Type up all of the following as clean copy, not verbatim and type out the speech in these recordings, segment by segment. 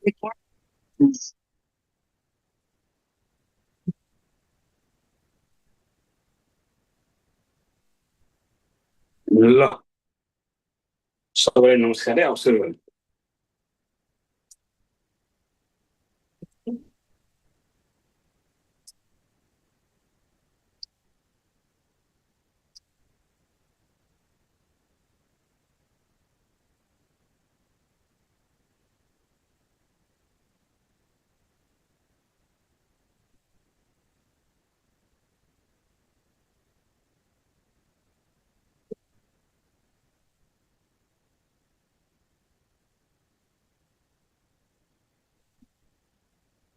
ल सबैलाई नमस्कार है सुरु गर्नु।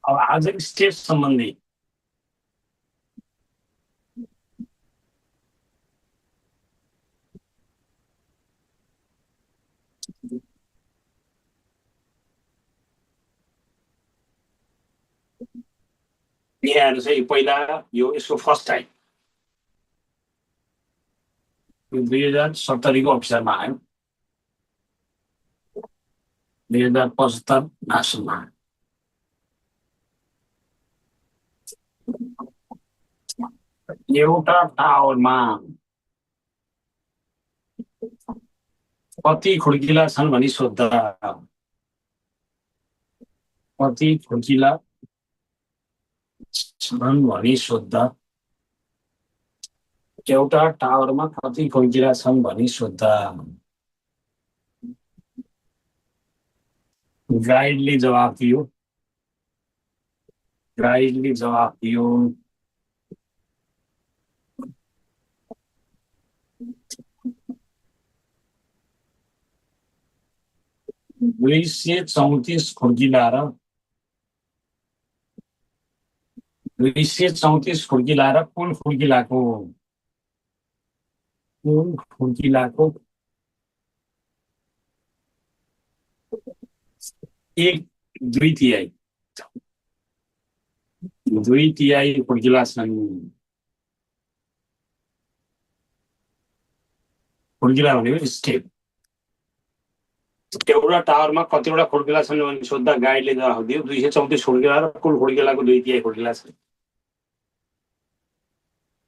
अब आज स्टेट सम्बन्धी यहाँहरू चाहिँ पहिला यो यसको फर्स्ट टाइम यो 2070 को अफिसरमा आयो, 2075 नासुमा एउटा टावरमा कति खुड्किला छन् भनी सोद्धा, कति खुड्किला छन् भनी सोद्धा, एउटा टावरमा कति खुड्किला छन् भनी सोद्धा गाइडले जवाफ दियो, गाइडले जवाफ दियो 234 खुड्किला र 234 खुड्किला र कुल खुड्किलाको एक दुई तिहाई खुड्किला छन्। खुड्किला भनेको स्टेप। एउटा टावरमा कतिवटा खुड्किला छन् भने सोद्धा गाइडले जवाफ दियो 234 खुड्किला र कुल खुड्किलाको 2 तिहाई खुड्किला छन्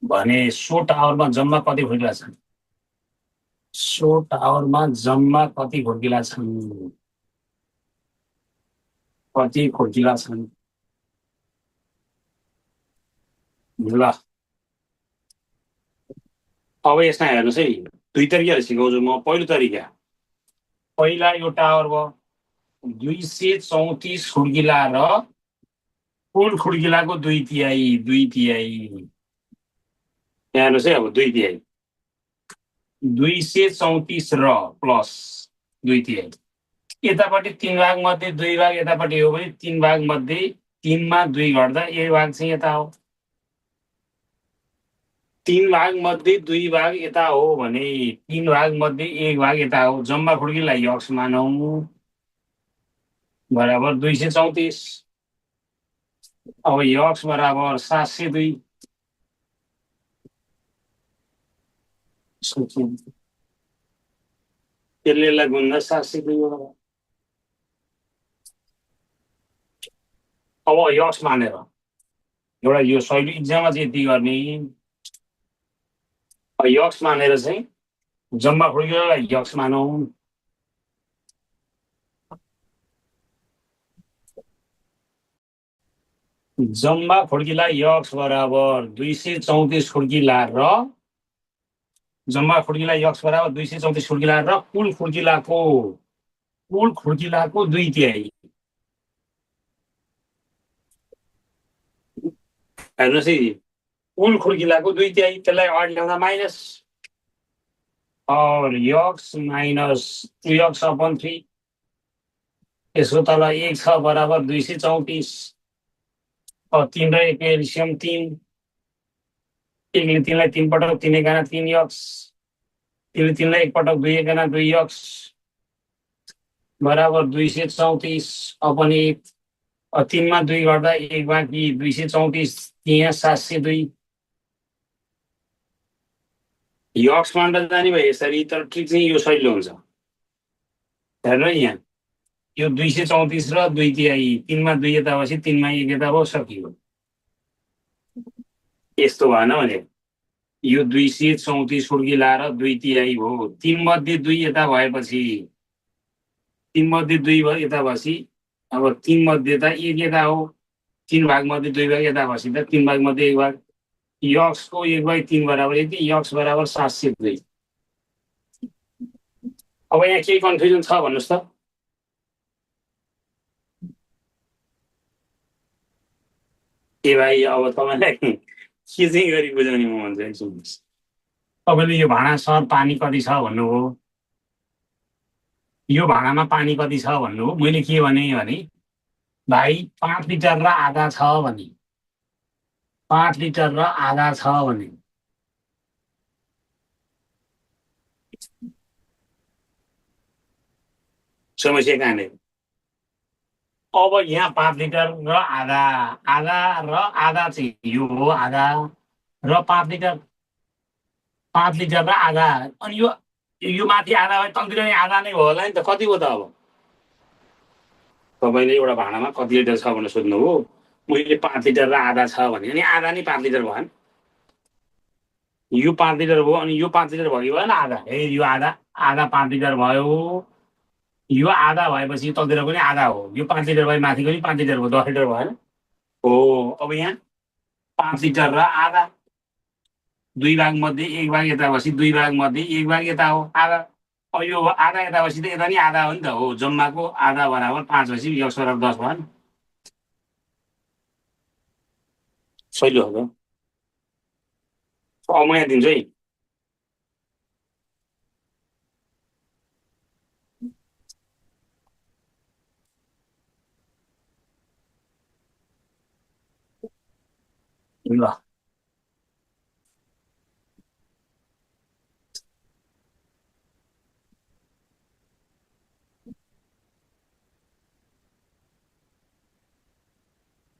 भने सो टावरमा जम्मा कति खुड्किला छन्, सो टावरमा जम्मा कति खुड्किला छन्, कति खुड्किला छन्। ल अब यसमा हेर्नुहोस् है, दुई तरिकाले सिकाउँछु म। पहिलो तरिका, पहिला यो टावर भयो 234 खुड्किला र कुल खुड्किलाको 2 तिहाई हेर्नुहोस् है। अब 2 तिहाई 234 र प्लस 2 तिहाई यतापट्टि 3 भाग मध्ये 2 भाग यतापट्टि हो भने 3 भाग मध्ये 3 मा 2 घट्दा 1 भाग चाहिँ यता हो, 3 भाग मध्ये 2 भाग यता हो भने 3 भाग मध्ये 1 भाग यता हो। जम्मा खुड्किला यक्स मानौ बराबर 234। अब यक्स बराबर 702 त्यसले गुन्दा 702। अब यक्स मानेर एउटा यो शैली इक्जाममा चाहिँ यति गर्ने, यक्स मानेर चाहिँ जम्मा खुड्किलालाई यक्स मानौ, जम्मा खुड्किला यक्स बराबर 234 खुड्किला र जम्मा खुड्किला यक्स बराबर 234 खुड्किला र कुल खुड्किलाको 2 तिहाई। हेर्नुहोस् है, कुल खुड्किलाको 2 तिहाई, त्यसलाई अगाडि ल्याउँदा माइनस और यक्स माइनस 2x अपन 3, यसको तल 1 छ बराबर 234 और 3 र 1 एलसियम 3, 1ले 3लाई 3 पटक 3 एकाना 3 यक्स, 3ले 3लाई 1 पटक 2 एकाना 2 यक्स बराबर 234 अपन 1 और 3 मा 2 गर्दा 1 बाँकी 234 यहाँ 702 यक्स मान्दा जाने भए यसरी, तर ट्रिक चाहिँ यो शैली हुन्छ। हेर्नु यहाँ यो 234 र 2/3 3 मा 2 यता बसी 3 मा 1 यता भयो सकियो। यस्तो भएन भने यो 234 खुड्किला र 2/3 भयो, 3 मध्ये 2 यता भएपछि 3 मध्ये 2 यता बसी अब 3 मध्ये त 1 यता हो, 3 भाग मध्ये 2 भाग यता बसी त 3 भाग मध्ये 1 भाग, यक्सको 1/3 बराबर यति, यक्स बराबर 702। अब यहाँ केही कन्फ्युजन छ भन्नुहोस् त? ए भाइ अब तपाईँलाई के चाहिँ गरी बुझाउने म भन्छ है, सुन्नुहोस्। तपाईँले यो भाँडा सर पानी कति छ भन्नुभयो, यो भाँडामा पानी कति छ भन्नुभयो, मैले के भने भाइ 5 लिटर र आधा छ भने, 5 लिटर र आधा छ भने समस्या कहाँनिर? अब यहाँ 5 लिटर र आधा, आधा र आधा चाहिँ यो हो आधा, र 5 लिटर, 5 लिटर र आधा, अनि यो माथि आधा भयो, तलतिर नि आधा नै भयो होला नि त, कति हो त? अब तपाईँले एउटा भाँडामा कति लिटर छ भनेर सोध्नुभयो, मैले 5 लिटर र आधा छ भने, अनि आधा नै 5 लिटर भयो, यो 5 लिटर भयो, अनि यो 5 लिटर भयो कि भएन? आधा, ए यो आधा, आधा 5 लिटर भयो, यो आधा भएपछि तलतिर पनि आधा हो, यो 5 लिटर भयो, माथि पनि 5 लिटर भयो, 10 लिटर भएन हो। अब यहाँ 5 लिटर र आधा, 2 भागमध्ये 1 भाग यता बसी 2 भागमध्ये 1 भाग यता हो आधा, अब यो आधा यता बसी त यता नि आधा हो नि त, हो जम्माको आधा बराबर 5 बसी यक्स बराबर 10 भयो। सहिलो हो। अब म यहाँ दिन्छु है, ल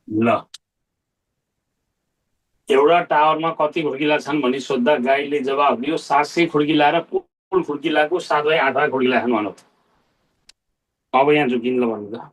ल एउटा टावरमा कति खुड्किला छन् भनी सोद्धा गाईले जवाब दियो 700 खुड्किला र कुल खुड्किलाको 7/8 भाग खुड्किला छन् भनौँ। अब यहाँ झुकिन्छ भन्नु त,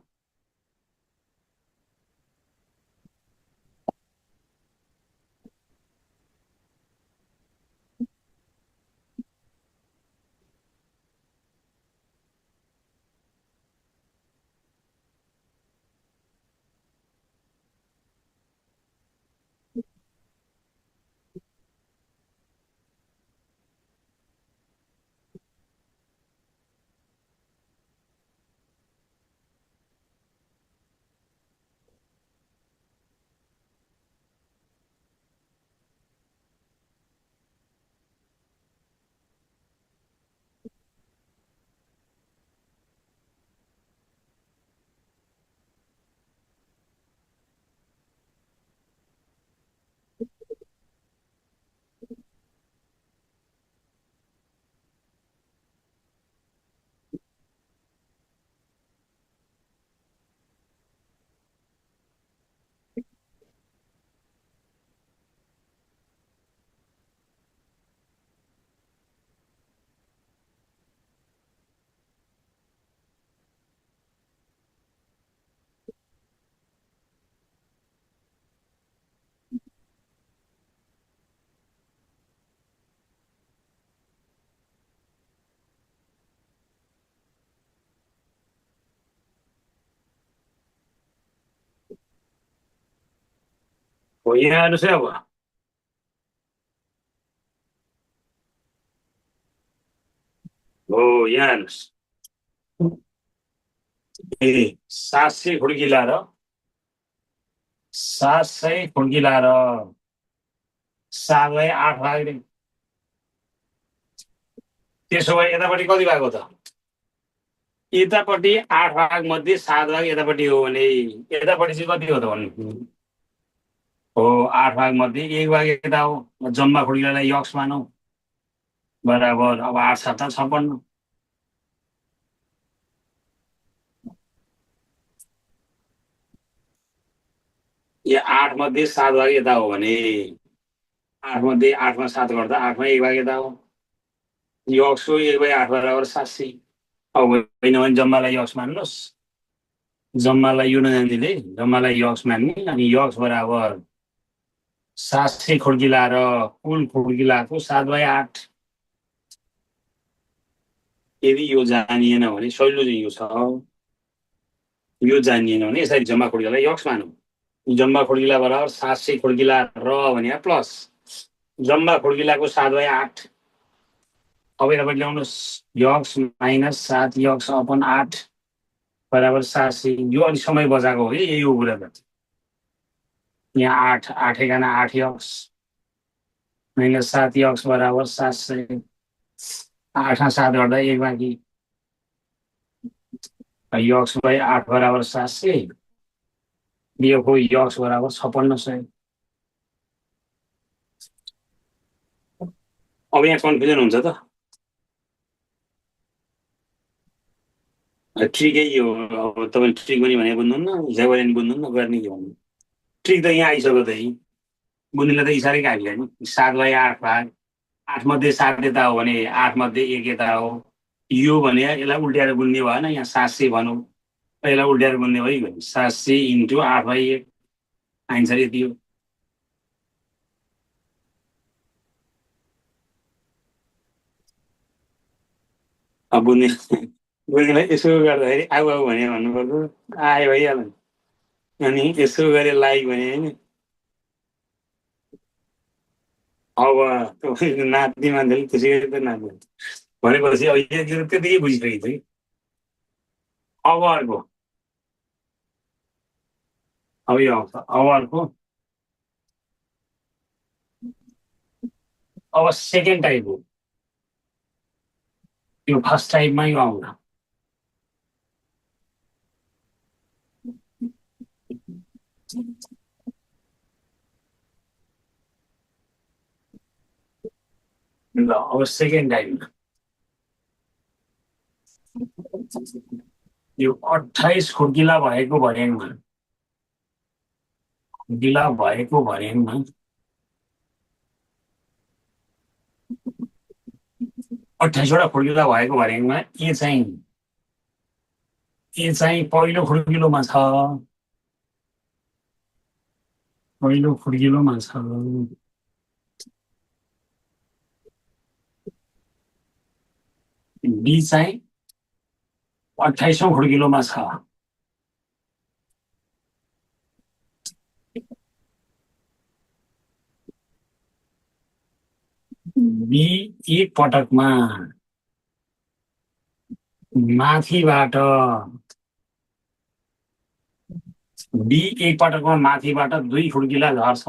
हो यहाँ हेर्नुहोस् है, अब हो यहाँ हेर्नुहोस्, ए 700 खुड्किला र 700 खुड्किला र 7/8 भाग, त्यसो भए यतापट्टि कति भाग हो त? यतापट्टि 8 भाग मध्ये 7 भाग यतापट्टि हो भने यतापट्टि चाहिँ कति हो त भन्नु? हो 8 भाग मध्ये 1 भाग यता हो, जम्मा खुड्किलालाई यक्स मानौ बराबर, अब 8 7 56, यो 8 मध्ये 7 भाग यता हो भने 8 मध्ये 8 मा 7 गर्दा 8 मा 1 भाग यता हो, यक्सको 1/8 बराबर 700। अब होइन भने जम्मालाई यक्स मान्नुहोस्, जम्मालाई यो नजान्दिले जम्मालाई यक्स मान्ने अनि यक्स बराबर 700 खुड्किला र कुल खुड्किलाको 7/8। यदि यो जानिएन भने सजिलो चाहिँ यो छ, यो जानिएन भने यसरी जम्मा खुड्किलालाई यक्स मानौँ। जम्मा खुड्किला बराबर 700 खुड्किला र भने प्लस जम्मा खुड्किलाको 7/8। अब यतापट्टि ल्याउनुहोस्, यक्स माइनस 7 यक्स अपन 8 बराबर 700। यो अलिक समय बचाएको हो कि यही हो कुरा त। यहाँ 8 8 एकाना 8 यक्स माइनस 7 यक्स बराबर 700। 8 7 गर्दा 1 बाँकी, यक्स/8 बराबर 700। यो यक्स बराबर 5600। अब यहाँ कन्फ्युजन हुन्छ त, ट्रिकै यो अब तपाईँले ट्रिक पनि भने बुझ्नुहुन्न, हिसाब गरे पनि बुझ्नुहुन्न, गर्ने के भन्नु। ट्रिक त यहाँ आइसक्यो त, बुझ्नेलाई त इसारै काफी नि। 7/8 भाग 8 मध्ये 7 यता हो भने 8 मध्ये 1 यता हो। यो भने यसलाई उल्ट्याएर गुन्ने भएन, यहाँ 700 भनौँ, यसलाई उल्ट्याएर गुन्ने भइगयो। 700 × 8/1 आन्सर यति हो। अब बुझ्नेलाई यसो गर्दाखेरि आऊ आऊ भने भन्नुपर्छ, आयो भइहाल्यो। अनि यसो गरे लाइक भने होइन, अब नाच्ने मान्छेले त्यसै गरी त नाच्नु भनेपछि अब त्यतिकै बुझिसकेको थियो कि। अब अर्को, अब यो आउँछ, अब अर्को, अब सेकेन्ड टाइप हो। यो फर्स्ट टाइपमा यो आउँछ। ल अब सेकेन्ड टाइपमा यो 28 खुड्किला भएको भर्याङमा 28वटा खुड्किला भएको भर्याङमा ए चाहिँ पहिलो खुड्किलोमा छ, पहिलो खुड्किलोमा छ। बी चाहिँ 28औं खुड्किलोमा छ। बी एक पटकमा माथिबाट, बी एक पटकमा माथिबाट 2 खुड्किला झर्छ,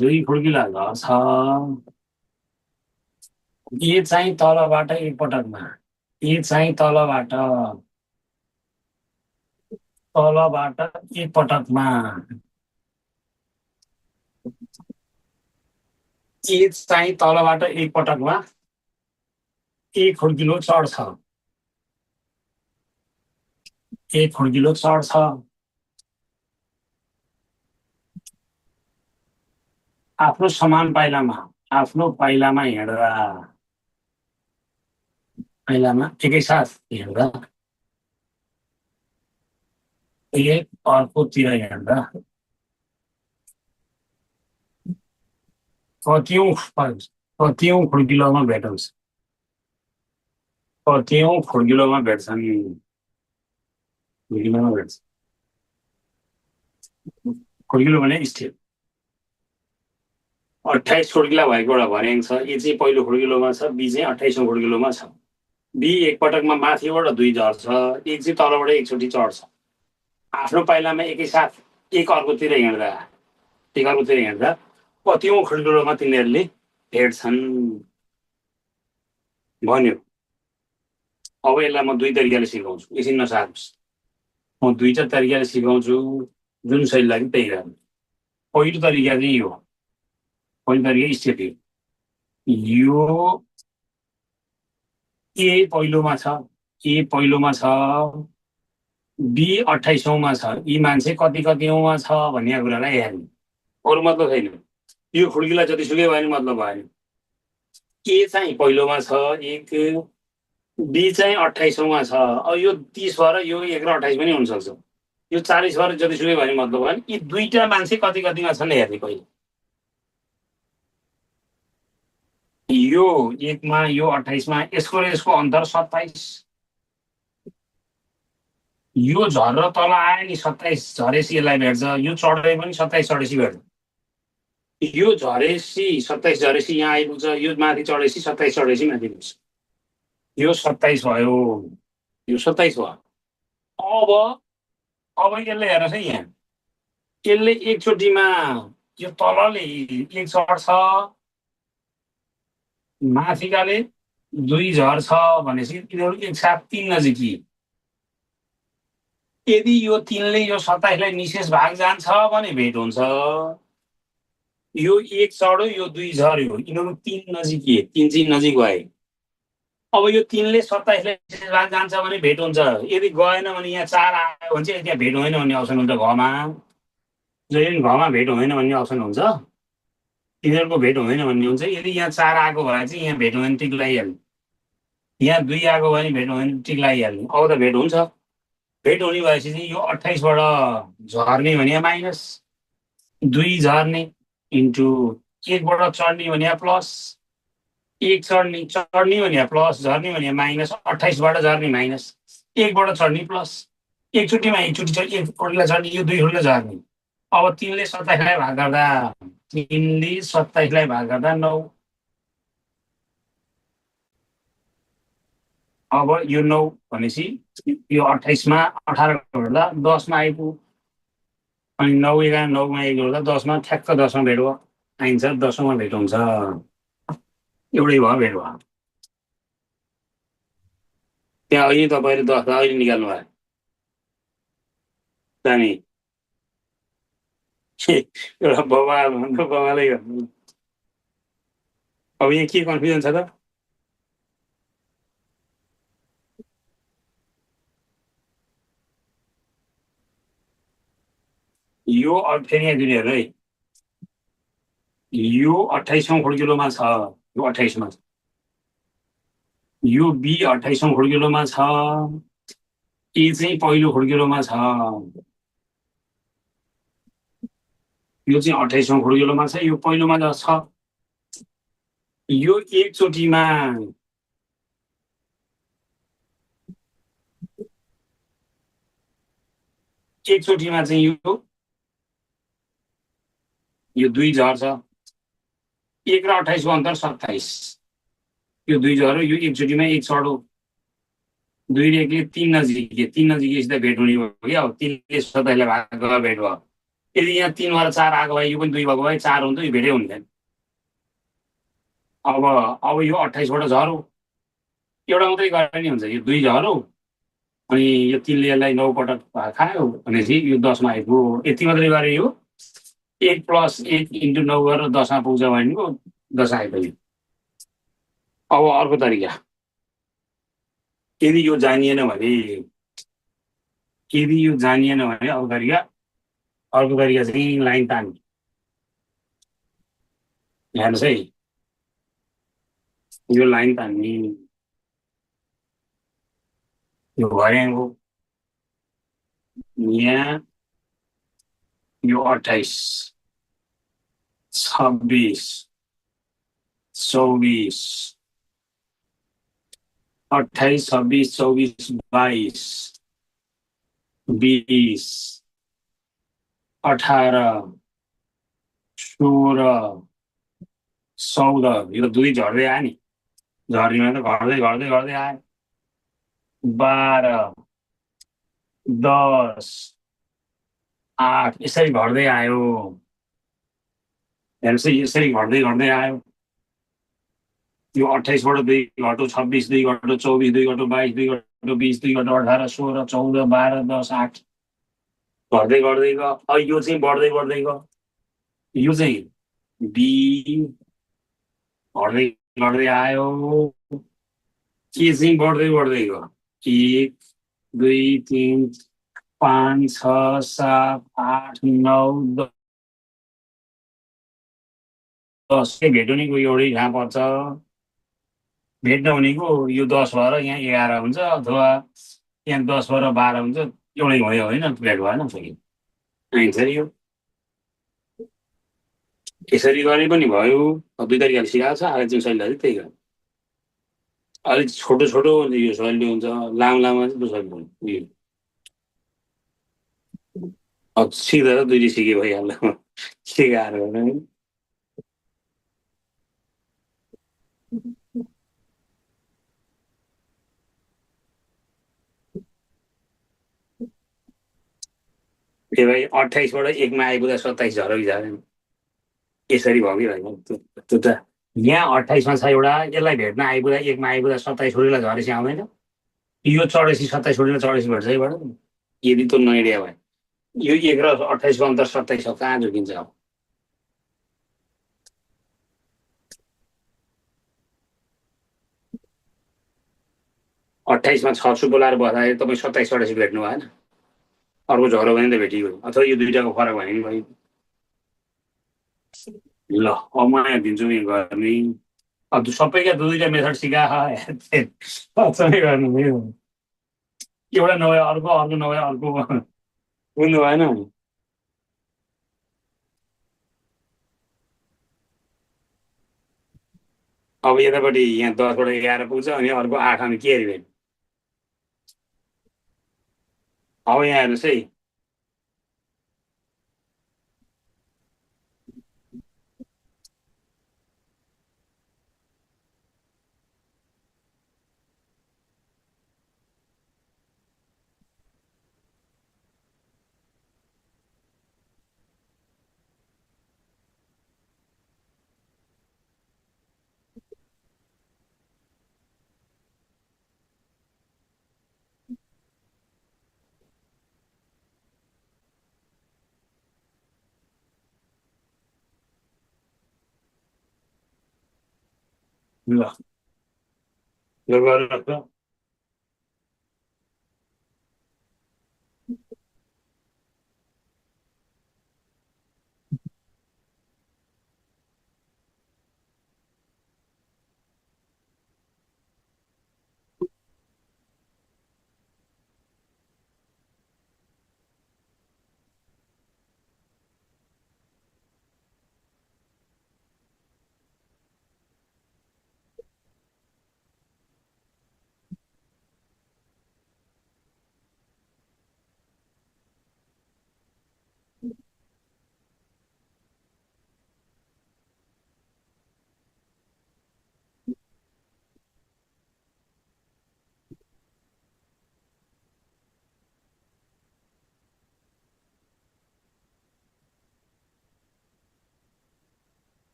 2 खुड्किला झर्छ। ए चाहिँ तलबाट एक पटकमा, ए चाहिँ तलबाट एक पटकमा, ए चाहिँ तलबाट एक पटकमा 1 खुड्किलो चढ्छ, 1 खुड्किलो चढ्छ। आफ्नो समान पाइलामा, आफ्नो पाइलामा हिँड्दा, पाइलामा एकैसाथ हिँड्दा, एक अर्कोतिर हिँड्दा कतिौं खुड्किलोमा भेट्छ, कतिौं खुड्किलोमा भेट्छन्, खुड्किलोमा भेट्छ। खुड्किलो भने स्टेप। 28 खुड्किला भएको एउटा भर्याङ छ, ए चाहिँ पहिलो खुड्किलोमा छ, बी चाहिँ 28औं खुड्किलोमा छ। बी एक पटकमा माथिबाट 2 झर्छ, ए चाहिँ तलबाट एकचोटि चढ्छ। आफ्नो पाइलामा एकैसाथ एक अर्कोतिर हिँड्दा कतिौं खुड्किलोमा तिनीहरूले भेट्छन् भन्यो। अब यसलाई म 2 तरिकाले सिकाउँछु, एकछिन नसार्नुहोस्। म 2टा तरिकाले सिकाउँछु, जुन शैली लागि त्यही गर्नु। पहिलो तरिका चाहिँ यो, पहिलो तरिका स्टेप यो ए पहिलोमा छ, ए पहिलोमा छ, बी 28औंमा छ। यी मान्छे कतिौंमा छ भन्ने कुरालाई हेर्नु, अरू मतलब छैन। यो खुड्किला जतिसुकै भयो भने मतलब भएन। ए चाहिँ पहिलोमा छ 1, बी चाहिँ 28औँमा छ। अब यो 30 भएर यो 1 र 28 पनि हुनसक्छ, यो 40 भएर जतिसुकै भने मतलब होइन। यी दुईटा मान्छे कति कतिमा छन् हेर्ने पहिले। यो 1मा यो 28मा यसको र यसको अन्तर 27। यो झरेर तल आयो नि 27 झरेसी यसलाई भेट्छ, यो चढे पनि 27 चढेसी भेट्छ। यो झरेसी 27 झरेसी यहाँ आइपुग्छ, यो माथि चढेसी 27 चढेसी माथि पुग्छ। यो 27 भयो, यो 27 भयो। अब यसले हेर्नुहोस् है, यहाँ यसले एकचोटिमा यो तलले 1 चढ्छ, माथिकाले 2 झर्छ भनेपछि यिनीहरू एकसाथ 3 नजिकी। यदि यो 3ले यो 27लाई निशेष भाग जान्छ भने भेट हुन्छ। यो 1 चढ्यो, यो 2 झर्यो, यिनीहरू 3 नजिकिए, 3 चाहिँ नजिक भए। अब यो 3ले 27लाई निशेष भाग जान्छ भने भेट हुन्छ। यदि गएन भने यहाँ 4 आयो भने चाहिँ त्यहाँ भेट होइन भन्ने अप्सन हुन्छ। घमा जहिले घमा भेट होइन भन्ने अप्सन हुन्छ, यिनीहरूको भेट हुँदैन भन्ने हुन्छ। यदि यहाँ 4 आएको भए चाहिँ यहाँ भेट हुँदैन, टिक लगाइहाल्ने। यहाँ 2 आएको भने भेट हुँदैन, टिक लगाइहाल्ने। अब त भेट हुन्छ। भेट हुने भएपछि चाहिँ यो 28बाट झर्ने भने माइनस, 2 झर्ने इन्टु 1बाट चढ्ने भने प्लस, 1 चढ्ने भने प्लस, झर्ने भने माइनस। 28बाट झर्ने माइनस, 1बाट चढ्ने प्लस। एकचोटिमा एकचोटि एकपल्टलाई चढ्ने, यो 2 झर्ने। अब 3ले 27लाई भाग गर्दा 3ले 27लाई भाग गर्दा 9। अब यो 9 भनेपछि यो 28मा 18 भेट्दा 10मा आइपुग्यो, अनि 9 11 9मा 1 जोड्दा 10मा, ठ्याक्क 10मा भेट भयो। आइन्छ 10औँमा भेट हुन्छ। एउटै भयो, भेट भयो। त्यहाँ अहिले तपाईँले 10 अहिले निकाल्नु भयो जाने। एउटा बवाल भन्दा बवालै गर्नु। अब यहाँ के कन्फ्युजन छ त? यो फेरि यहाँ दिने हेर्नु है, यो 28औँ खुड्किलोमा छ, यो 28मा छ। यो बी 28औँ खुड्किलोमा छ, ए चाहिँ पहिलो खुड्किलोमा छ। यो चाहिँ 28औँ खुड्किलोमा छ, यो पहिलोमा छ। यो एकचोटिमा चाहिँ यो 2 झर्छ। 1 र 28को अन्तर 27। यो 2 झर्यो, यो एकचोटिमा 1 चढ्यो, 2 र 1ले 3 नजिकिए, 3 नजिकिएसित भेट हुने भयो कि। अब 3ले 27लाई भाग गरेर भेट भयो। यदि यहाँ 3 भएर 4 आएको भए, यो पनि 2 भएको भए 4 हुन्थ्यो, यो भेटै हुन्थेन। अब यो 28बाट झर्यो, एउटा मात्रै गरे नि हुन्छ। यो 2 झर्यो, अनि यो 3ले यसलाई 9 पटक खायो भनेपछि यो 10मा आइपुग्यो। यति मात्रै गरे। यो 1 + 1 × 9 गरेर 10मा पुग्छ भनेको 10 आइपुग्यो। अब अर्को तरिका, यदि यो जानिएन भने अर्को तरिका चाहिँ लाइन तान्ने। हेर्नुहोस् है, यो लाइन तान्ने, यो भयो यहाँ, यो 28 26 24 28 26 24 22 20 18 16 14, यो 2 झर्दै आयो नि, झर्नेमा त घट्दै घट्दै घट्दै आयो। 12 10 8 यसरी घट्दै आयो। हेर्नुहोस् है, यसरी घट्दै घट्दै आयो। यो 28बाट 2 घट्यो, 26 2 घट्यो, 24 2 घट्यो, 22 2 घट्यो, 20 2 घट्यो, 18 16 14 12 10 8 घट्दै घट्दै गयो। अब यो चाहिँ बढ्दै बढ्दै गयो। यो चाहिँ बी घट्दै घट्दै आयो, के चाहिँ बढ्दै बढ्दै गयो। 1 2 3 5 6 7 8 9 10 भेट्यो नि, कोही एउटै कहाँ पर्छ। भेट नहुनेको यो 10 भएर यहाँ 11 हुन्छ, अथवा यहाँ 10 भएर 12 हुन्छ, एउटै भयो होइन, भेट भएन फेरि आइन्छ नि यो। यसरी गरे पनि भयो। अब दुई तरिकाले सिकाएको छ, आलोचना शैलीलाई चाहिँ त्यही हो। अलिक छोटो छोटो यो शैली हुन्छ, लामो लामो चाहिँ त्यो शैली हुन्छ यो। अब सिक्दा त दुइटै सिके भइहाल्छ सिकाएर भने। ए भाइ 28बाट 1मा आइपुग्दा 27 झरक जाँदैन, यसरी भयो कि भाइ त्यो त। यहाँ 28मा छ एउटा, यसलाई भेट्न आइपुग्दा 1मा आइपुग्दा 27 छोरीलाई झरेसी आउँदैन, यो चढेसी 27 छोरीलाई चढेसी भेट्छ यहीबाट। यदि त नैडिया भयो, यो 1 र 28को अन्तर 27 हो, कहाँ जोगिन्छ अब। 28मा 6 बोलाएर बस्दाखेरि तपाईँ 27 चढेसी भेट्नु भएन, अर्को झरो भने त भेटिगयो, अथवा यो दुइटाको फरक भयो नि भाइ। ल अब म यहाँ दिन्छु यो गर्ने। अब सबैका दुईटा मेथड सिकाए गर्नु भयो, एउटा नभए अर्को, अर्को नभए अर्को, बुझ्नु भएन। अब यतापट्टि यहाँ 10बाट 11 पुग्छ, अनि अर्को 8 अनि के अरे। अब यहाँ हेर्नुहोस् है, ल ल गरेर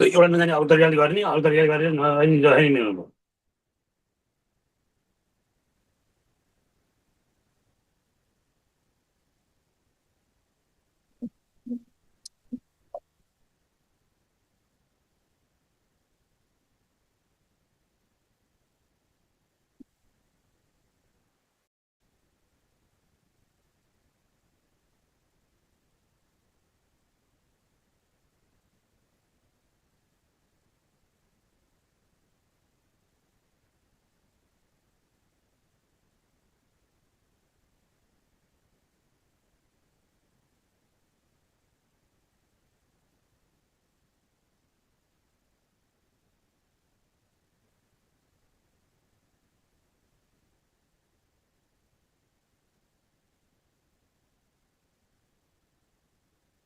एउटा नजाने अर्को तरिकाले गर्ने, अर्को तरिकाले गरेर नजाने मिलाउनु।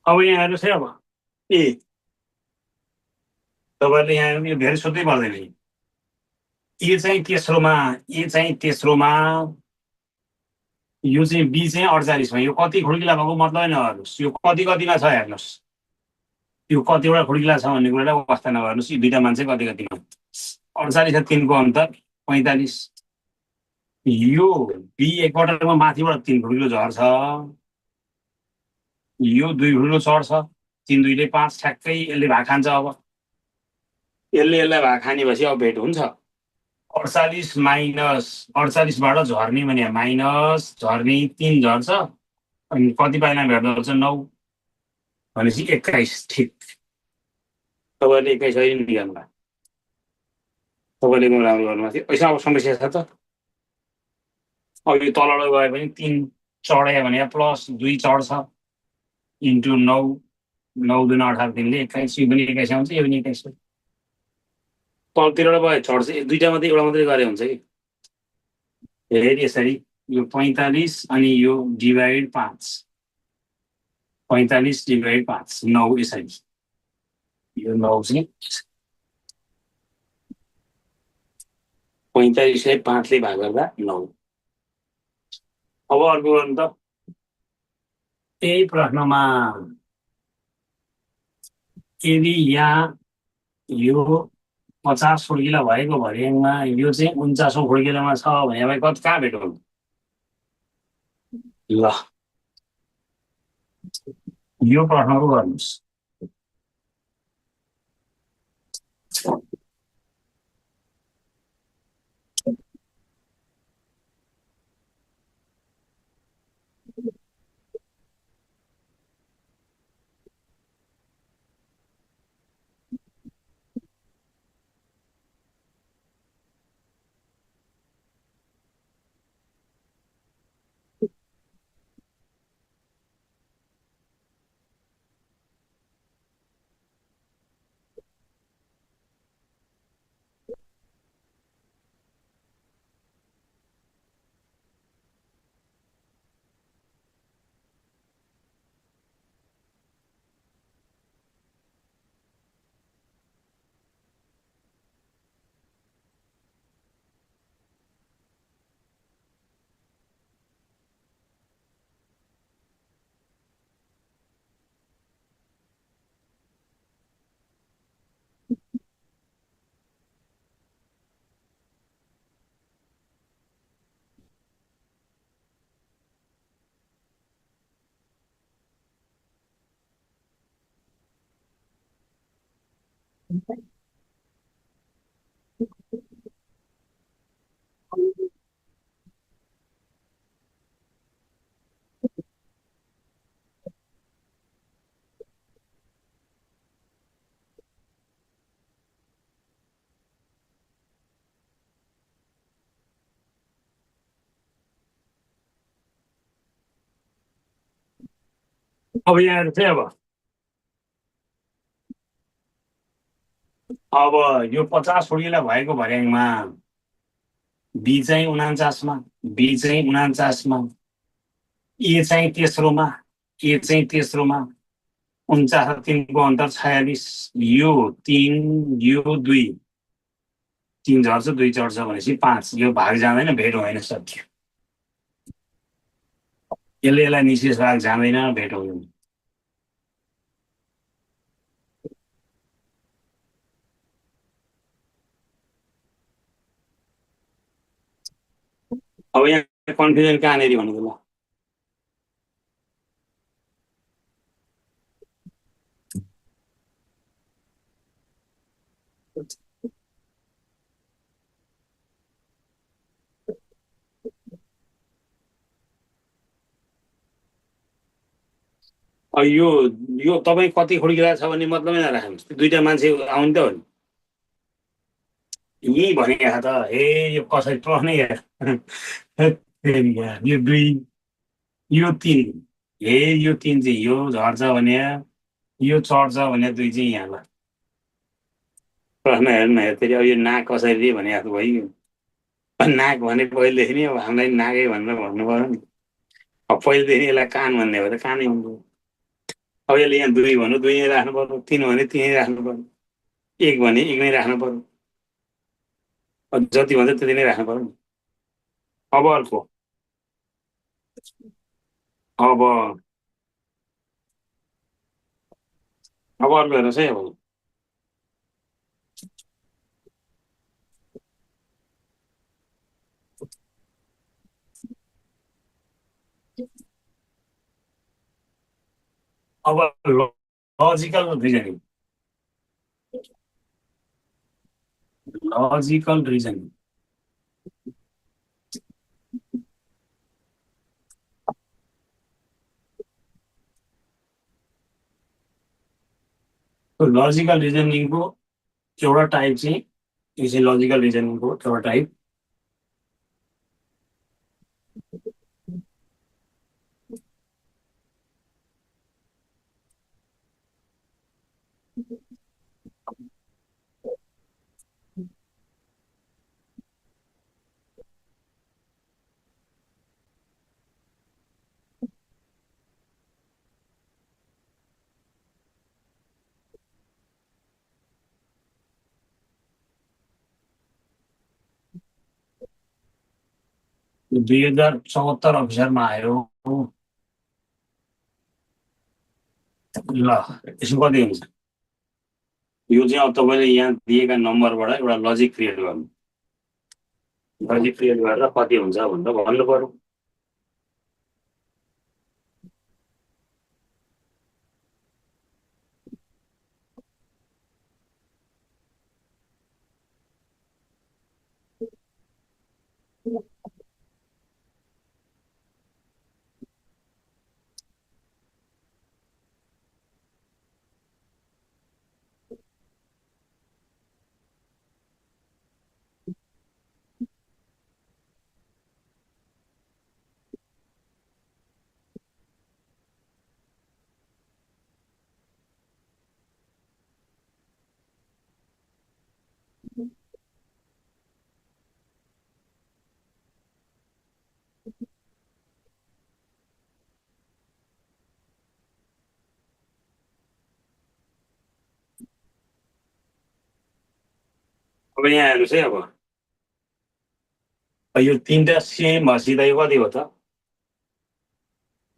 अब यहाँ हेर्नुहोस् है, अब ए तपाईँहरूले यहाँ यो धेरै सोध्नै पर्दैन, ए चाहिँ तेस्रोमा, ए चाहिँ तेस्रोमा, यो चाहिँ बी चाहिँ 48मा, यो कति खुड्किला भएको मतलब नगर्नुहोस्, यो कति कतिमा छ हेर्नुहोस्, यो कतिवटा खुड्किला छ भन्ने कुरालाई वास्ता नगर्नुहोस्, यो दुईटा मान्छे कति कतिमा, 48 र 3को अन्तर 45। यो बी एकपटकमा माथिबाट 3 खुड्किलो झर्छ, यो 2 खुड्किलो चढ्छ, तिन दुईले पाँच ठ्याक्कै यसले भाग खान्छ अब यसले यसलाई भाग खाने भएपछि अब भेट हुन्छ 48 माइनस 48बाट झर्ने भने माइनस झर्ने 3 झर्छ अनि कति पाइला भेट्दो रहेछ 9 भनेपछि 21 ठिक तपाईँले 21 अहिले निकाल्नु तपाईँले राम्रो गर्नुभएको थियो ऐसा अब समस्या छ त अब यो तलबाट गए पनि 3 चढ्यो भने प्लस 2 चढ्छ इन्टु 9 9 दुई 18 दिनले 21 यो पनि 21 आउँछ यो पनि 21 तलतिरबाट भयो चढ्छ दुईटा मात्रै एउटा मात्रै गरे हुन्छ कि फेरि यसरी यो 45 अनि यो डिभाइड 5 45 डिभाइड 5 9 यसरी यो 9 चाहिँ 45लाई 5ले भाग गर्दा 9 अब अर्को गर्नु त यही प्रश्नमा यदि यहाँ यो 50 खुड्किला भएको भर्याङमा यो चाहिँ 49औं खुड्किलामा छ भने भाइ कति कहाँ भेटौँ ल यो प्रश्नको गर्नुहोस् अब यहाँ चाहिँ अब यो 50 खुड्किला भएको भर्याङमा बी चाहिँ 49मा बी चाहिँ 49मा ए चाहिँ तेस्रोमा 49 र 3को अन्तर 46 यो 3 यो 2 3 झर्छ 2 चढ्छ भनेपछि 5 यो भाग जाँदैन भेट होइन सक्यो यसलाई निशेष भाग जाँदैन भेट होइन अब यहाँ कन्फ्युजन कहाँनिर भनेको ल यो तपाईँ कति खुड्किला छ भन्ने मतलबै नराख्नुहोस् दुईटा मान्छे आउने त हो नि यही भनेको त हे यो कसरी प्रश्नै यो 2 यो 3 हे यो 3 चाहिँ यो झर्छ भने यो चढ्छ भने 2 चाहिँ यहाँ ल प्रश्न हेर्नु फेरि अब यो नाक कसरी भने जस्तो भइगयो नाक भने पहिलेदेखि नै अब हामीलाई नाकै भनेर भन्नु पर्यो नि अब पहिलेदेखि यसलाई कान भन्ने हो त कानै हुन्छ अब यसले यहाँ 2 भन्नु 2 नै राख्नु पर्यो 3 भने 3 नै राख्नु पर्यो 1 भने 1 नै राख्नु पर्यो जति भन्छ त्यति नै राख्नु पर्यो नि अब अर्को अब अर्को हेर्नुहोस् है अब logical reasoning. Logical reasoning. Logical रिजनिङको एउटा टाइप चाहिँ यो चाहिँ लजिकल रिजनिङको एउटा टाइप। यो 2074 अफिसरमा आयो। ल यसको कति हुन्छ? यो चाहिँ अब तपाईँले यहाँ दिएका नम्बरबाट एउटा लजिक क्रिएट गर्नु। लजिक क्रिएट गरेर कति हुन्छ भनेर भन्नु पर्यो। अब यहाँ हेर्नुहोस् है। अब यो तिनवटा सेम भएपछि त यो कति हो त?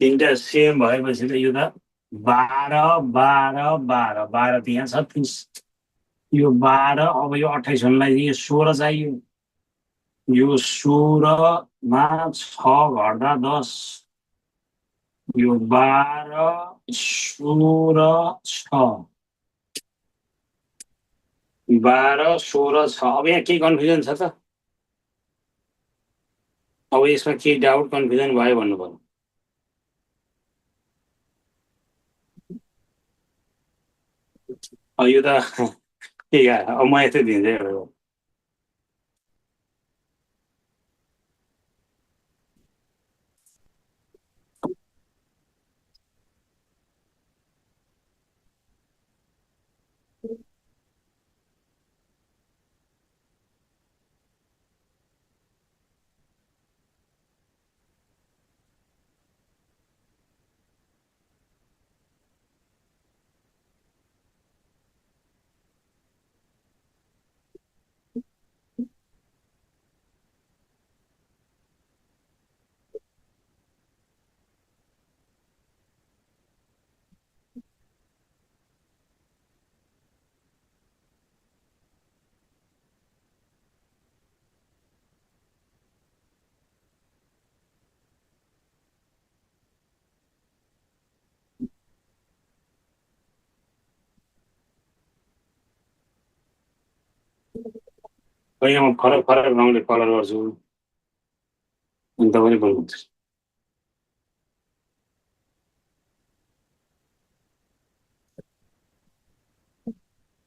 तिनवटा सेम भएपछि त यो त 12 12 12 त यहाँ 36। यो 12 अब यो 28 हुनलाई यो 16 चाहियो। यो 16मा 6 घट्दा 10। यो 12 16 6 12 16 6। अब यहाँ केही कन्फ्युजन छ त? अब यसमा केही डाउट कन्फ्युजन भयो भन्नु पर्यो। अब यो त के अब म यस्तै दिन्छु है। यहाँ म फरक फरक रङले कलर गर्छु अनि तपाईँले बोल्नुहुन्छ।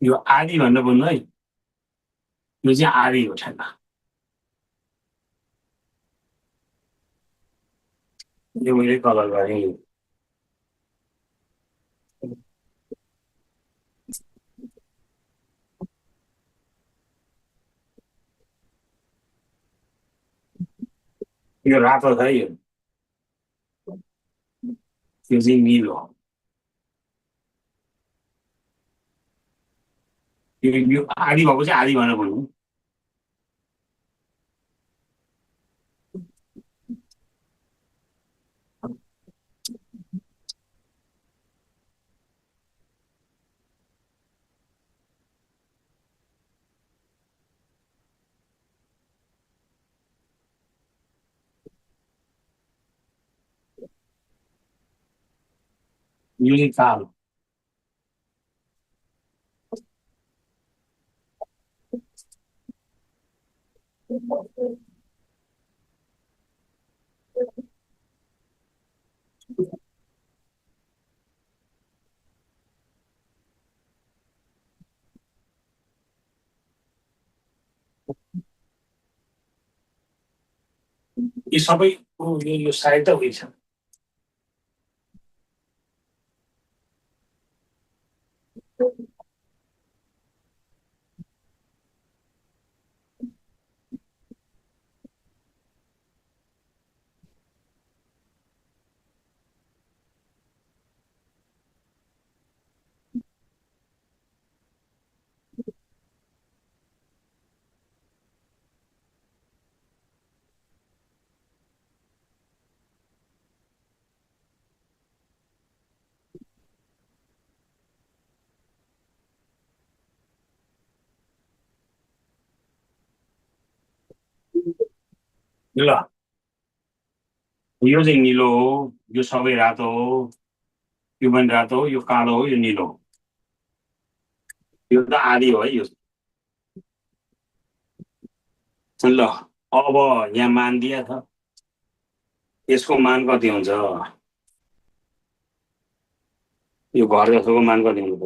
यो आदि भनेर बोल्नु है। यो चाहिँ आदि हो ठ्याक्क। यो मैले कलर गरेँ। यो रातो छ है। यो चाहिँ निलो। यो आदि भएको चाहिँ आदि भनेर बोल्नु। यो चाहिँ कालो। यी सबै यो साइड त उयो छ। ल यो चाहिँ निलो हो, यो सबै रातो हो, यो पनि रातो हो, यो कालो हो, यो निलो हो। यो त आधी हो है यो। ल अब यहाँ मान दिया छ, यसको मान कति हुन्छ? यो घर जसोको मान कति हुन्छ?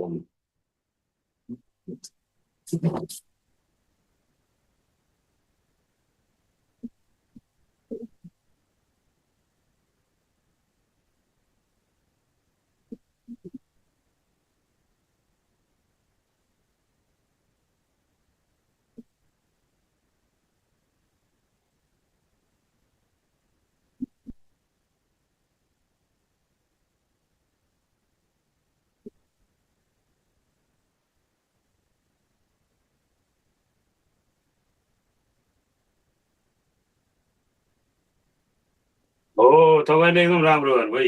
हो, तपाईँले एकदम राम्रो गर्नु है,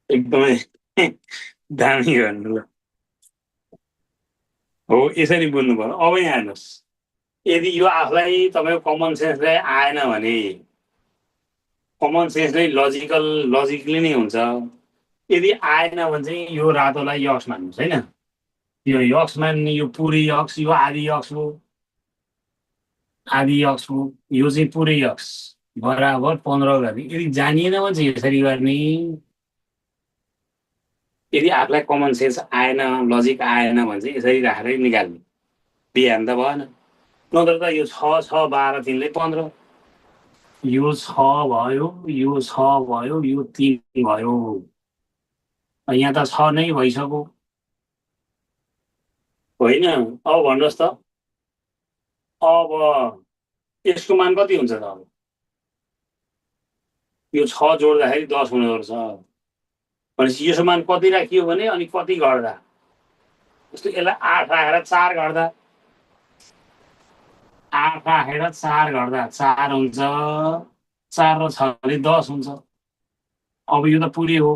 एकदमै दामी गर्नु। ल हो, यसरी बुझ्नु पर्यो। अब यहाँ हेर्नुहोस्, यदि यो आफूलाई तपाईँको कमन सेन्सलाई आएन भने, कमन सेन्स नै लजिकली नै हुन्छ। यदि आएन भने चाहिँ यो रातोलाई यक्स मान्नुहोस् होइन, यो यक्स मान्ने, यो पुरै यक्स, यो आधी यक्स हो, आधी यक्स हो, यो चाहिँ पुरै यक्स बराबर 15 गर्ने। यदि जानिएन भने चाहिँ यसरी गर्ने। यदि आफूलाई कमन सेन्स आएन, लजिक आएन भने चाहिँ यसरी राखेर निकाल्ने, बिहान त भएन। नत्र त यो 6 6 12 3ले 15, यो 6 भयो, यो 6 भयो, यो 3 भयो, यहाँ त 6 नै भइसक्यो होइन। अब भन्नुहोस् त, अब यसको मान कति हुन्छ त? अब यो 6 जोड्दाखेरि 10 हुने रहेछ भनेपछि यसको मान कति राखियो भने, अनि कति घट्दा, जस्तो यसलाई 8 राखेर 4 घट्दा, 8 राखेर 4 घट्दा 4 हुन्छ, 4 र 6ले 10 हुन्छ। अब यो त पुरै हो।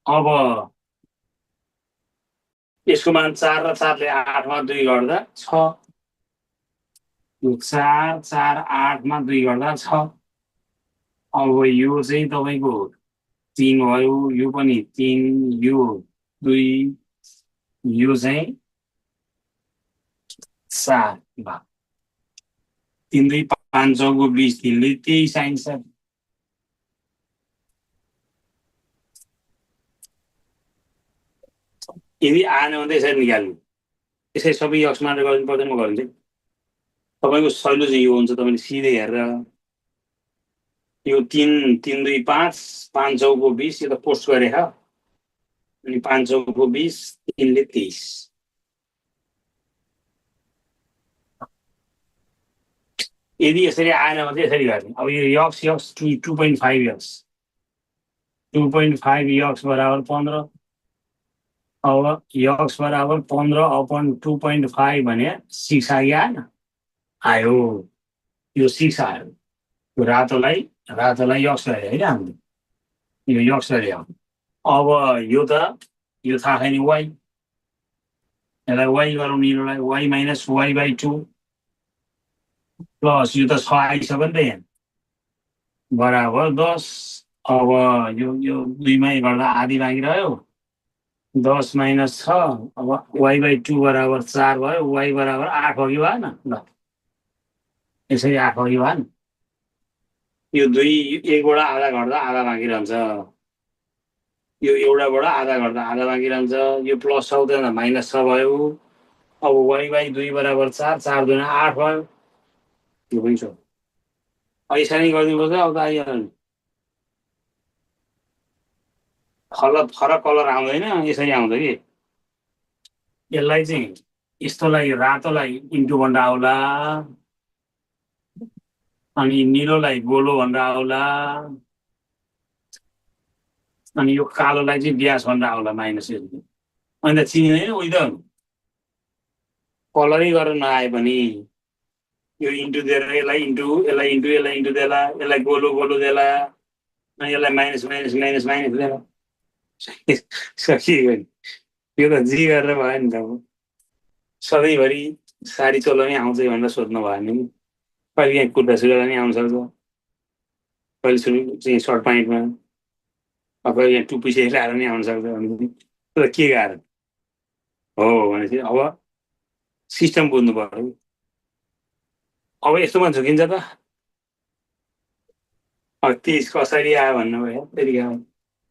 अब यसको मान 4 र 4ले 8 मा 2 गर्दा 6, यो 4 4 8 मा 2 गर्दा 6। अब यो चाहिँ तपाईँको 3 भयो, यो पनि 3, यो 2, यो चाहिँ 4 भयो। 3 2 5 चौको 20, 3ले 23 आइन्छ। यदि आएन भने यसरी निकाल्नु, यसरी सबै यक्स मानेर गर्नु पर्दैन, म गरिदिन्छु। तपाईँको सहिलो चाहिँ यो हुन्छ, तपाईँले सिधै हेरेर यो 3 3 2 5, 5 चौको 20, यो त पोस्ट गरेर, अनि 5 चौको 20, 3ले 23। यदि यसरी आएन भने यसरी गर्ने। अब यो यक्स यक्स 2.5 यक्स, 2.5 यक्स बराबर 15। अब यक्स बराबर 15 अपन 2.5 भने 6 आइयो, आएन? आयो, यो 6 आयो। यो रातोलाई यक्स गरे होइन हामीले, यो यक्स गरे। अब यो थाहा छैन वाइ, यसलाई वाइ गरौँ, निलोलाई y minus y by 2 plus यो त 6 आइसक्यो नि त यहाँ, बराबर 10। अब यो 2 मै गर्दा आधी बाँकी रह्यो, 10 माइनस 6, अब वाइ बाई 2 बराबर 4 भयो, वाइ बराबर 8 हो कि भएन? ल यसरी आठ भयो यो भान यो दुई एकबाट आधा घट्दा आधा बाँकी रहन्छ यो एउटाबाट आधा घट्दा आधा बाँकी रहन्छ यो प्लस 6 हुँदैन माइनस 6 भयो अब y बाई 2 बराबर 4 4 दुना 8 भयो यो पनि छ यसरी गरिदिनुपर्छ अब त आइहाल्यो नि फरक कलर आउँदैन यसरी आउँछ कि यसलाई चाहिँ यस्तोलाई रातोलाई इन्टु भनेर आउला अनि निलोलाई गोलो भनेर आउला अनि यो कालोलाई चाहिँ ब्यास भनेर आउला माइनस अनि त चिनिँदैन उही त कलरै गरेर नआए पनि यो इन्टु दिएर यसलाई इन्टु देला यसलाई गोलो गोलो देला अनि यसलाई माइनस माइनस माइनस माइनस देला सकियो नि यो त जी गरेर भयो नि त अब सधैँभरि साडी चलाउने आउँछ भनेर सोध्नु भयो नि कहिले यहाँ कुर्ता सुरुवाल नि आउन सक्छ कहिले सुरु चाहिँ सर्ट प्यान्टमा कहिले यहाँ टुप्पी सेस लगाएर नि आउन सक्छ भने तर के कारण हो भनेपछि अब सिस्टम बुझ्नु पर्यो अब यस्तोमा झुकिन्छ त अब 30 कसरी आयो भन्नुभयो फेरि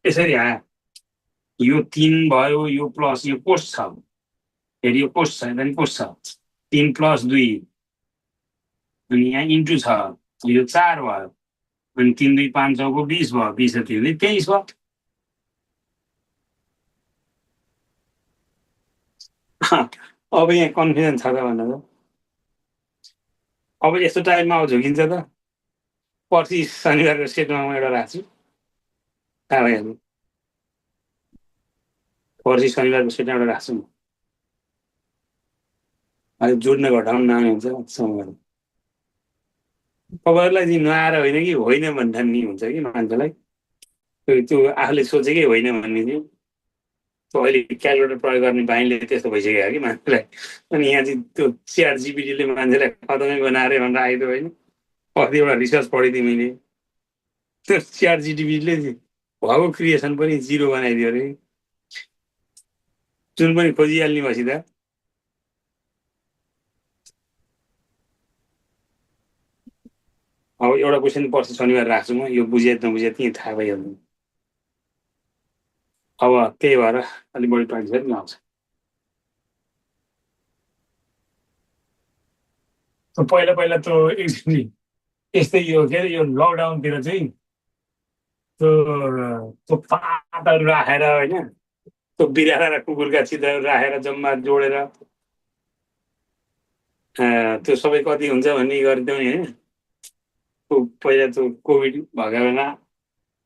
यसरी आयो यो 3 भयो यो प्लस यो कोस छ फेरि यो कोस छ यता नि कोस छ 3 + 2 अनि यहाँ इन्टु छ यो 4 भयो अनि 3 2 5 6 को 20 भयो 20 र 3 23 भयो अब यहाँ कन्फ्युजन छ त भन्नु अब यस्तो टाइममा अब झुकिन्छ त पर्सि शनिबारको सेटमा म एउटा राख्छु थाहा भइहाल्यो पर्सि शनिबारको सेटमा एउटा राख्छु म अहिले जोड्न घटाउनु नआउने हुन्छ समय तपाईँहरूलाई चाहिँ नआएर होइन कि होइन भन्ने नि हुन्छ कि मान्छेलाई त्यो आफूले सोचेकै होइन भन्ने चाहिँ अहिले क्यालकुलेटर प्रयोग गर्ने बानीले त्यस्तो भइसक्यो कि मान्छेलाई अनि यहाँ चाहिँ त्यो च्याट जिपिटीले मान्छेलाई खतमै बनाएर भनेर आइदियो होइन कति एउटा रिसर्च पढिदिएँ मैले त्यो च्याट जिटिपीले भएको क्रिएसन पनि 0 बनाइदियो अरे जुन पनि खोजिहाल्ने भएपछि त अब एउटा क्वेसन पर्सि शनिबार राख्छु म यो बुझे नबुझे त्यहीँ थाहा भइहाल्नु अब त्यही भएर अलिक बढी प्र्याक्टिस पनि आउँछ पहिला पहिला त एक्चुली यस्तै यो के अरे यो लकडाउनतिर चाहिँ त्यो पातहरू राखेर होइन त्यो बिराला र कुकुरका चित्रहरू राखेर जम्मा जोडेर त्यो सबै कति हुन्छ भन्ने गरिदिउँ नि होइन पहिला त्यो कोभिड भएको बेला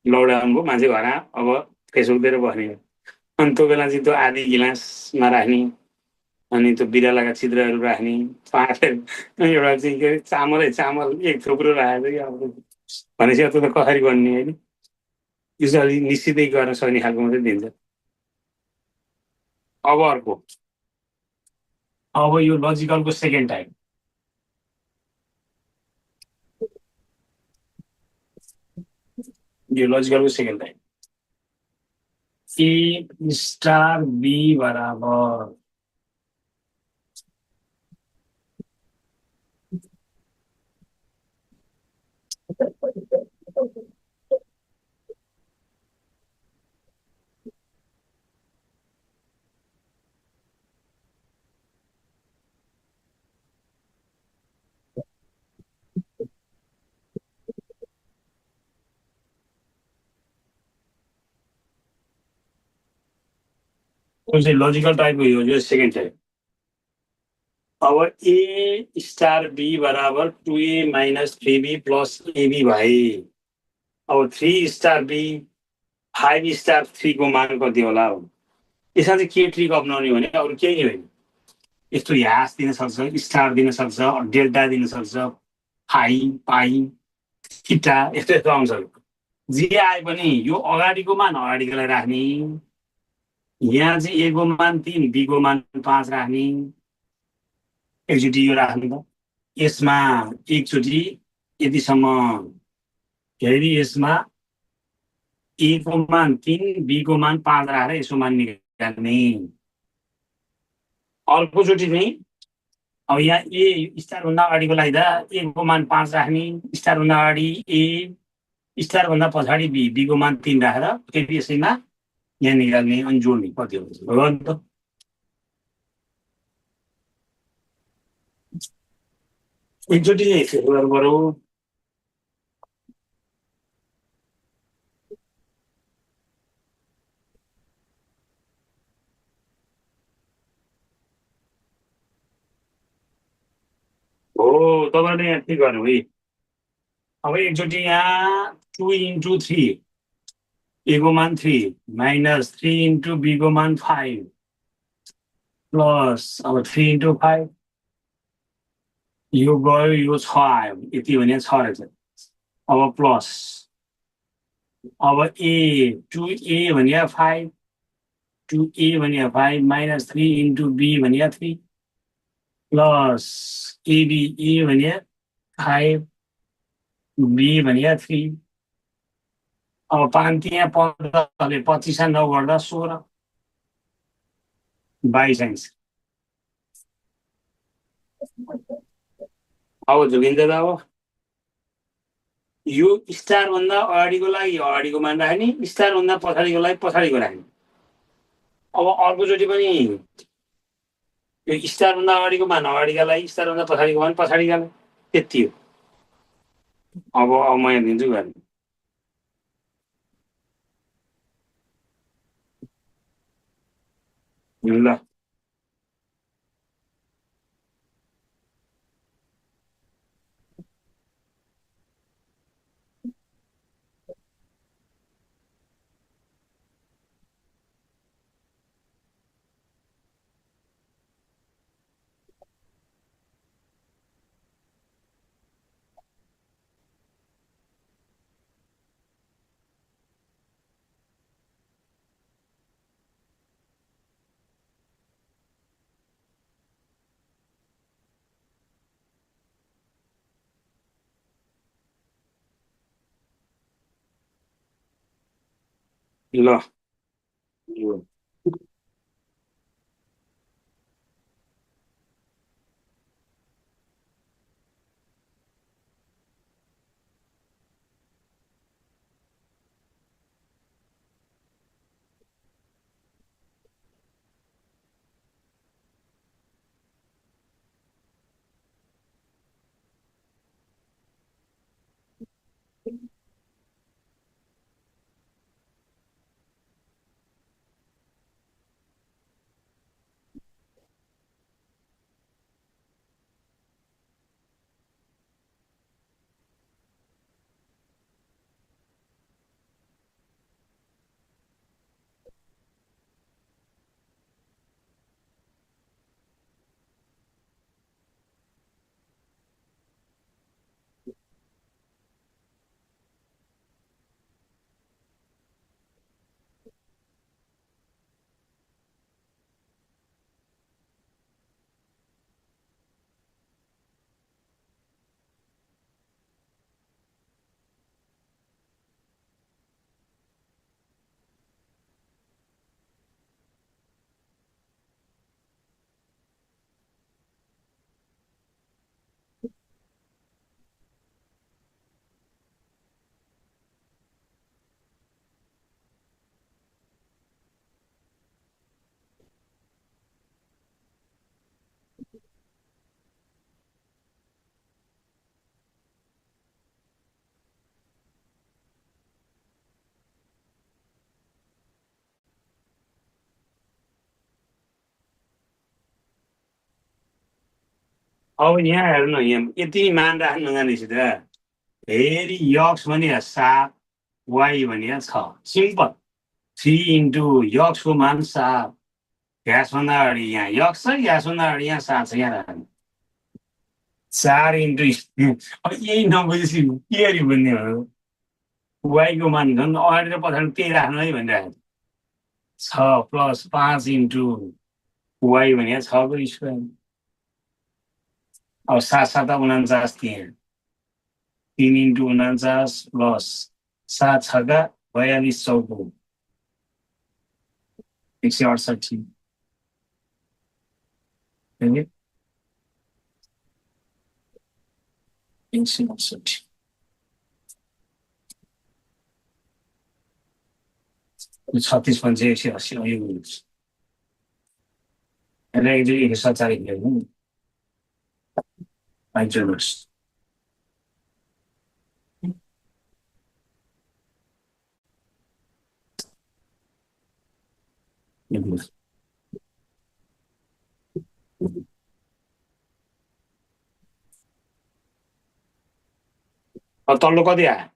लकडाउनको मान्छे घर अब फेसबुकतिर बस्ने अनि त्यो बेला चाहिँ त्यो आधी गिलासमा राख्ने अनि त्यो बिरालाका चित्रहरू राख्ने पातहरू एउटा चाहिँ के अरे चामल एक थुप्रो राखेको कि अब भनेपछि त्यो त कसरी बन्ने होइन यो चाहिँ अलिक निश्चितै गर्न सक्ने खालको मात्रै दिन्छ अब अर्को अब यो लजिकलको सेकेन्ड टाइप यो लजिकलको second type A star B बराबर लजिकल टाइपको यो सेकेन्ड टाइप अब ए स्टार बी बराबर 2a - 3b + ab भए अब 3 स्टार बी 5 स्टार 3 को मान कति होला यसमा चाहिँ के ट्रिक अप्नाउने भने अरू केही होइन यस्तो ह्यास दिन सक्छ स्टार दिन सक्छ डेल्टा दिन सक्छ फाइ पाइ थिटा यस्तो यस्तो आउँछ जे आए पनि यो अगाडिको मान अगाडिकोलाई राख्ने यहाँ चाहिँ ए को मान 3 बी को मान 5 राख्ने एकचोटि यो राख्नु त यसमा एकचोटि यतिसम्म फेरि यसमा ए को मान 3 बी को मान 5 राखेर यसको मान निकाल्ने अर्कोचोटि चाहिँ अब यहाँ ए स्टारभन्दा अगाडिको लागि त ए को मान 5 राख्ने, स्टारभन्दा अगाडि ए, स्टारभन्दा पछाडि बी, बी को मान 3 राखेर फेरि यसैमा यहाँ निकाल्ने अनि जोड्ने कति हुन्छ हो नि त। एकचोटि चाहिँ फेरि गरौँ। हो तपाईँले यहाँ के गर्नु है। अब एकचोटि यहाँ 2 इन्टु 3 ए को मान 3 माइनस 3 इन्टु बी को मान 5 प्लस अब 3 इन्टु 5 यो गयो यो 6 आयो यति भने 6 रहेछ। अब प्लस अब ए 2a भने 5 2a भने 5 माइनस 3 इन्टु बी भने 3 प्लस एबी ए भने 5 बी भने 3 अब 5 त्यहाँ 15ले 25 9 गर्दा 16 22 आइन्छ। अब झुकिन्छ त अब यो स्टारभन्दा अगाडिको लागि अगाडिको मान राख्ने, स्टारभन्दा पछाडिको लागि पछाडिको राख्ने। अब अर्कोचोटि पनि यो स्टारभन्दा अगाडिको मान अगाडिका लागि, स्टारभन्दा पछाडिको मान पछाडिका लागि, त्यति हो। अब म यहाँ दिन्छु गर्ने ल। ल अब यहाँ हेर्नु यहाँ यति मान राख्नु जानेछ त फेरि यक्स भने 7 वाइ भने 6 सिम्पल 3 इन्टु यक्सको मान 7 ग्यासभन्दा अगाडि यहाँ यक्स छ ग्यासभन्दा अगाडि यहाँ 7 छ यहाँ राख्नु 4 इन्टु अब यही नबुझेपछि के गरी बुझ्ने हो। वाइको मान झन् अगाडि र पछाडि त्यही राख्नु है भनिरहेको 6 प्लस 5 इन्टु वाइ भने 6 को स्क्वायर अब 7 7 49 त्यहाँ 3 इन्टु 49 प्लस 7 छका 42 चौको 168 169 36 पंचे 180 यो होइन एक 140 पाइन्छ तल्लो कति आयो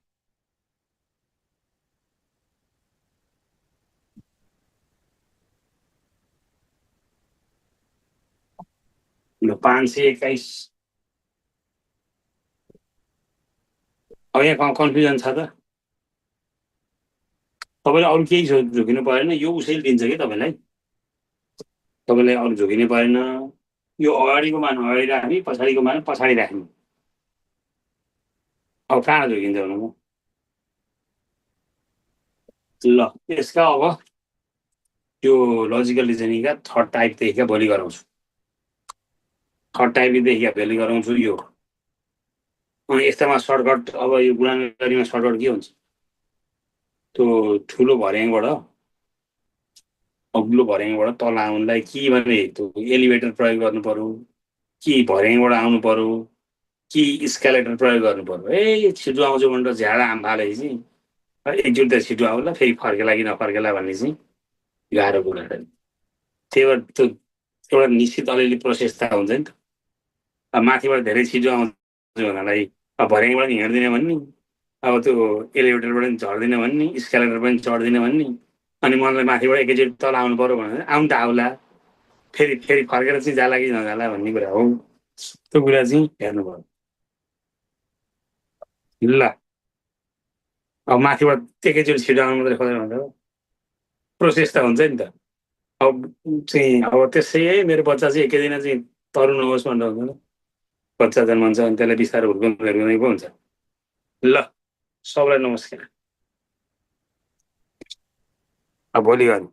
ल 521 अब यहाँ कन्फ्युजन छ त तपाईँले अरू केही झुकिनु परेन यो उसैले दिन्छ कि तपाईँलाई अरू झुकिनु परेन यो अगाडिको मान अगाडि राख्ने पछाडिको मान पछाडि राख्ने अब कहाँ झुकिन्छ भन्नु ल यसका अब त्यो लजिकल रिजनिङका थर्ड टाइपदेखिका भोलि गराउँछु थर्ड टाइपदेखिका भोलि गराउँछु यो यस्तामा सर्टकट अब यो गुणाकारीमा सर्टकट के हुन्छ त्यो ठुलो भर्याङबाट अग्लो भर्याङबाट तल आउनलाई कि भने त्यो एलिभेटर प्रयोग गर्नु पर्यो कि भर्याङबाट आउनु पर्यो कि स्केलेटर प्रयोग गर्नु पर्यो छिटो आउँछु भनेर झ्याडा आम फालेपछि एकचोटि त छिटो आउला फेरि फर्केला कि नफर्केला भन्ने चाहिँ गाह्रो कुरा त्यही भएर त्यो एउटा निश्चित अलिअलि प्रोसेस त हुन्छ नि त अब माथिबाट धेरै छिटो आउँछु भन्नलाई अब भर्याङबाट हिँड्दिनँ भन्ने अब त्यो एलिभेटरबाट पनि झर्दिनँ भन्ने स्केलेटर पनि चढ्दिनँ भन्ने अनि मलाई माथिबाट एकैचोटि तल आउनु पर्यो भने आउनु त आउला फेरि फेरि फर्केर चाहिँ जाला कि नजाला भन्ने कुरा हो त्यो कुरा चाहिँ हेर्नु पर्यो ल अब माथिबाट एकैचोटि छिटो आउनु मात्रै खोज्यो भने प्रोसेस त हुन्छ नि त अब चाहिँ अब त्यसै मेरो बच्चा चाहिँ एकै दिन चाहिँ तरुण होस् भनेर हुँदैन बच्चा जन्मन्छ अनि त्यसलाई बिस्तारै हुर्काउँदै पो हुन्छ ल सबलाई नमस्कार अब भोलि गर्नु